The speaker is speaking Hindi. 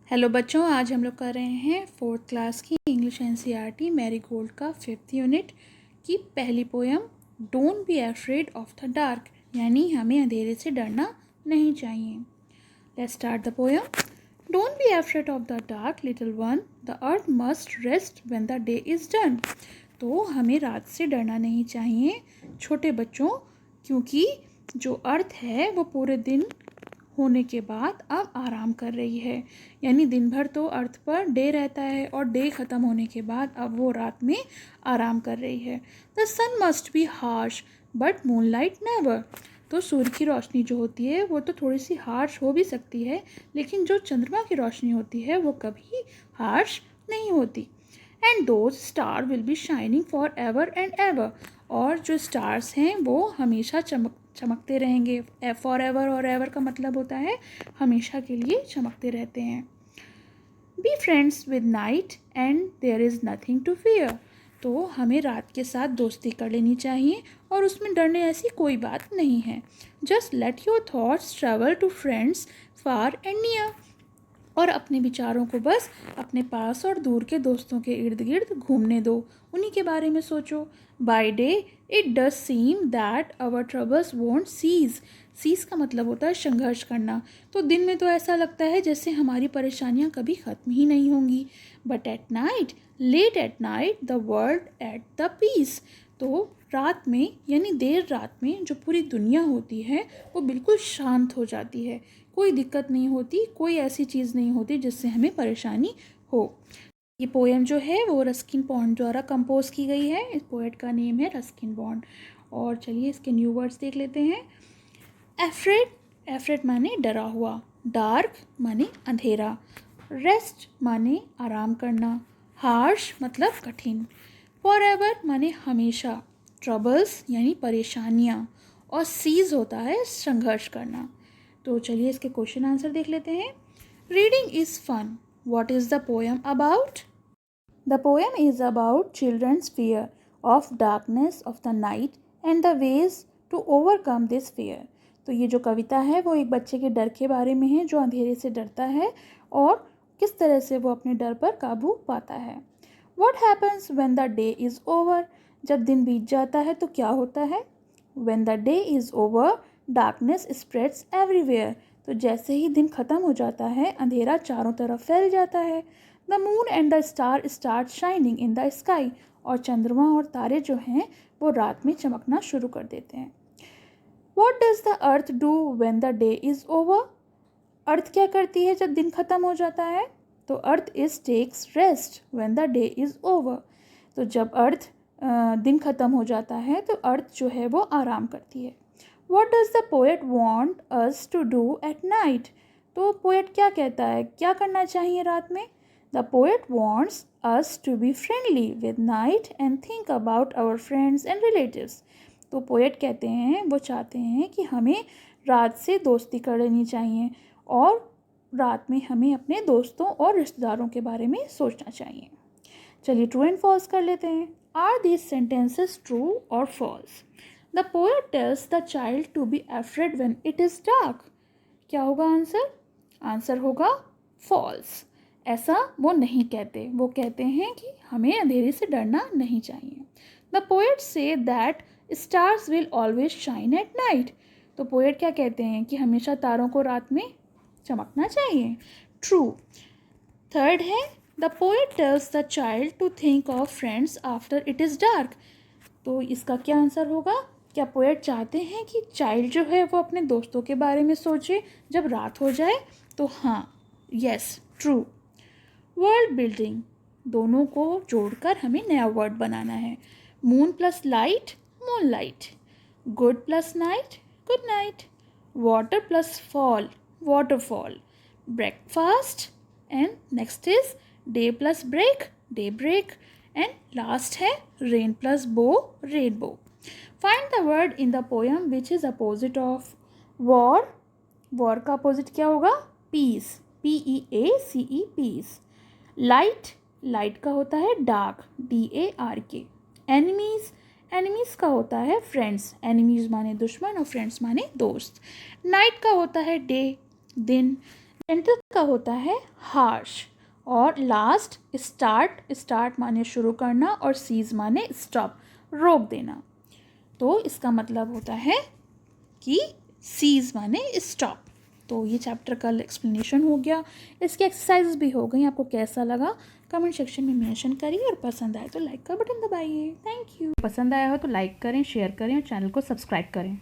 हेलो बच्चों, आज हम लोग कर रहे हैं फोर्थ क्लास की इंग्लिश एनसीईआरटी मैरीगोल्ड का 5th यूनिट की पहली poem don't be afraid of the dark, यानी हमें अंधेरे से डरना नहीं चाहिए। Let's start the poem. Don't be afraid of the dark little one, the earth must rest when the day is done. तो हमें रात से डरना नहीं चाहिए छोटे बच्चों, क्योंकि जो अर्थ है वो पूरे दिन होने के बाद अब आराम कर रही है। यानी दिन भर तो अर्थ पर डे रहता है और डे ख़त्म होने के बाद अब वो रात में आराम कर रही है। The sun must be harsh but moonlight never. तो सूर्य की रोशनी जो होती है वो तो थोड़ी सी हार्श हो भी सकती है, लेकिन जो चंद्रमा की रोशनी होती है वो कभी हार्श नहीं होती। And those star will be shining for ever and ever. और जो स्टार्स हैं वो हमेशा चमकते रहेंगे। फॉर एवर और एवर का मतलब होता है हमेशा के लिए चमकते रहते हैं। Be friends with night and there is nothing to fear. तो हमें रात के साथ दोस्ती कर लेनी चाहिए और उसमें डरने ऐसी कोई बात नहीं है। Just let your thoughts travel to friends far and near. और अपने विचारों को बस अपने पास और दूर के दोस्तों के इर्द गिर्द घूमने दो, उन्हीं के बारे में सोचो। By day it does seem that our troubles won't cease. Cease का मतलब होता है संघर्ष करना। तो दिन में तो ऐसा लगता है जैसे हमारी परेशानियां कभी ख़त्म ही नहीं होंगी। But at night, late at night, the world at the peace. तो रात में यानी देर रात में जो पूरी दुनिया होती है वो बिल्कुल शांत हो जाती है। कोई दिक्कत नहीं होती, कोई ऐसी चीज़ नहीं होती जिससे हमें परेशानी हो। ये पोएम जो है वो रस्किन बॉन्ड द्वारा कंपोज की गई है। इस पोएट का नेम है रस्किन बॉन्ड। और चलिए इसके न्यू वर्ड्स देख लेते हैं। एफ्रेड, एफ्रेड माने डरा हुआ। डार्क माने अंधेरा। रेस्ट माने आराम करना। हार्श मतलब कठिन। फॉरएवर माने हमेशा। ट्रबल्स यानी परेशानियाँ। और सीज होता है संघर्ष करना। तो चलिए इसके क्वेश्चन आंसर देख लेते हैं। Reading is fun. What is the poem about? The poem is about children's fear of darkness of the night and the ways to overcome this fear. तो ये जो कविता है वो एक बच्चे के डर के बारे में है जो अंधेरे से डरता है और किस तरह से वो अपने डर पर काबू पाता है। What happens when the day is over? जब दिन बीत जाता है तो क्या होता है? When the day is over, darkness spreads everywhere. तो जैसे ही दिन ख़त्म हो जाता है अंधेरा चारों तरफ फैल जाता है। The moon and the star start shining in the sky. और चंद्रमा और तारे जो हैं वो रात में चमकना शुरू कर देते हैं। What does the earth do when the day is over? Earth क्या करती है जब दिन ख़त्म हो जाता है? तो earth is takes rest when the day is over. तो जब अर्थ दिन ख़त्म हो जाता है तो अर्थ जो है वो आराम करती है। What does the poet want us to do at night? तो पोएट क्या कहता है, क्या करना चाहिए रात में? The poet wants us to be friendly with night and think about our friends and relatives. तो पोएट कहते हैं, वो चाहते हैं कि हमें रात से दोस्ती कर लेनी चाहिए और रात में हमें अपने दोस्तों और रिश्तेदारों के बारे में सोचना चाहिए। चलिए ट्रू एंड फॉल्स कर लेते हैं। Are these sentences true or false? The poet tells the child to be afraid when it is dark. क्या होगा आंसर? आंसर होगा false. ऐसा वो नहीं कहते, वो कहते हैं कि हमें अंधेरे से डरना नहीं चाहिए। The poet say that stars will always shine at night. तो पोएट क्या कहते हैं कि हमेशा तारों को रात में चमकना चाहिए। True. थर्ड है the poet tells the child to think of friends after it is dark. तो इसका क्या आंसर होगा? क्या पोएट चाहते हैं कि चाइल्ड जो है वो अपने दोस्तों के बारे में सोचे जब रात हो जाए? तो हाँ, यस, ट्रू। वर्ड बिल्डिंग, दोनों को जोड़कर हमें नया वर्ड बनाना है। Moon plus light, moon light. Good plus night, good night. Water plus fall, waterfall. Breakfast and next is day plus break, day break. And last है rain plus bow, rainbow. Find the word in the poem which is opposite of war. War का अपोजिट क्या होगा? Peace, PEACE, peace. Light, light का होता है डार्क, DARK। एनिमीज, एनिमीज का होता है फ्रेंड्स, एनिमीज माने दुश्मन और फ्रेंड्स माने दोस्त। नाइट का होता है डे, दिन। जेंटल का होता है हार्श। और लास्ट स्टार्ट माने शुरू करना और सीज माने स्टॉप, रोक देना। तो इसका मतलब होता है कि सीज माने स्टॉप। तो ये चैप्टर का एक्सप्लेनेशन हो गया, इसकी एक्सरसाइज भी हो गई। आपको कैसा लगा कमेंट सेक्शन में मेंशन करिए और पसंद आए तो लाइक का बटन दबाइए। Thank you. पसंद आया हो तो लाइक करें, शेयर करें और चैनल को सब्सक्राइब करें।